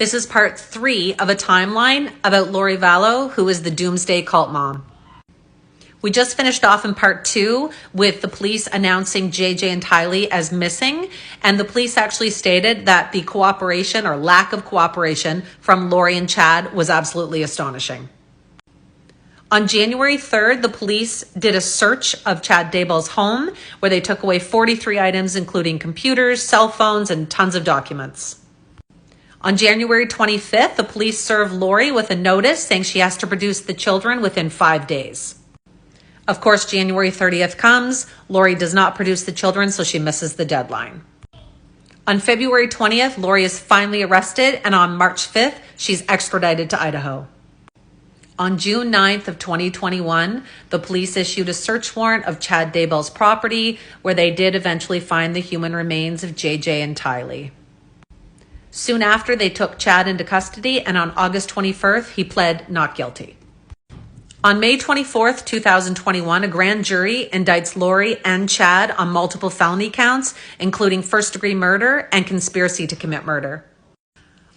This is part 3 of a timeline about Lori Vallow, who is the Doomsday cult mom. We just finished off in part 2 with the police announcing JJ and Tylee as missing, and the police actually stated that the cooperation or lack of cooperation from Lori and Chad was absolutely astonishing. On January 3rd, the police did a search of Chad Daybell's home where they took away 43 items, including computers, cell phones, and tons of documents. On January 25th, the police served Lori with a notice saying she has to produce the children within 5 days. Of course, January 30th comes. Lori does not produce the children, so she misses the deadline. On February 20th, Lori is finally arrested, and on March 5th, she's extradited to Idaho. On June 9th of 2021, the police issued a search warrant of Chad Daybell's property, where they did eventually find the human remains of JJ and Tylee. Soon after, they took Chad into custody, and on August 21st, he pled not guilty. On May 24th, 2021, a grand jury indicts Lori and Chad on multiple felony counts, including first-degree murder and conspiracy to commit murder.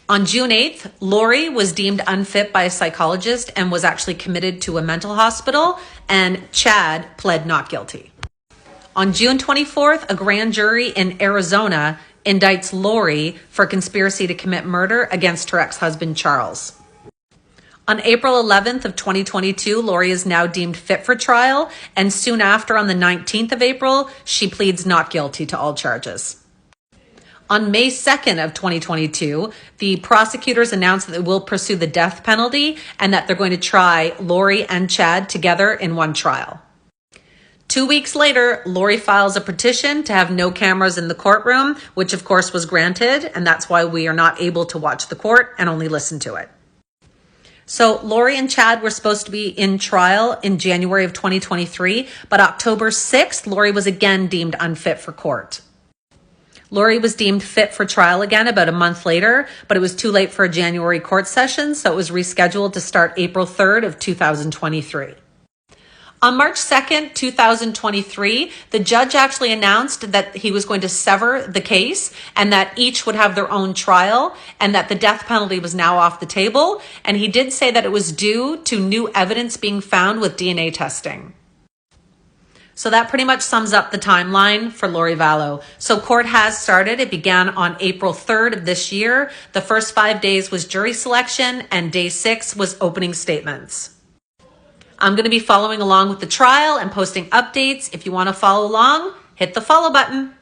On June 8th, Lori was deemed unfit by a psychologist and was actually committed to a mental hospital, and Chad pled not guilty. On June 24th, a grand jury in Arizona indicts Lori for conspiracy to commit murder against her ex-husband, Charles. On April 11th of 2022, Lori is now deemed fit for trial, and soon after, on the 19th of April, she pleads not guilty to all charges. On May 2nd of 2022, the prosecutors announced that they will pursue the death penalty and that they're going to try Lori and Chad together in one trial. 2 weeks later, Lori files a petition to have no cameras in the courtroom, which of course was granted, and that's why we are not able to watch the court and only listen to it. So Lori and Chad were supposed to be in trial in January of 2023, but October 6th, Lori was again deemed unfit for court. Lori was deemed fit for trial again about a month later, but it was too late for a January court session, so it was rescheduled to start April 3rd of 2023. On March 2nd, 2023, the judge actually announced that he was going to sever the case and that each would have their own trial and that the death penalty was now off the table. And he did say that it was due to new evidence being found with DNA testing. So that pretty much sums up the timeline for Lori Vallow. So court has started. It began on April 3rd of this year. The first 5 days was jury selection and day 6 was opening statements. I'm going to be following along with the trial and posting updates. If you want to follow along, hit the follow button.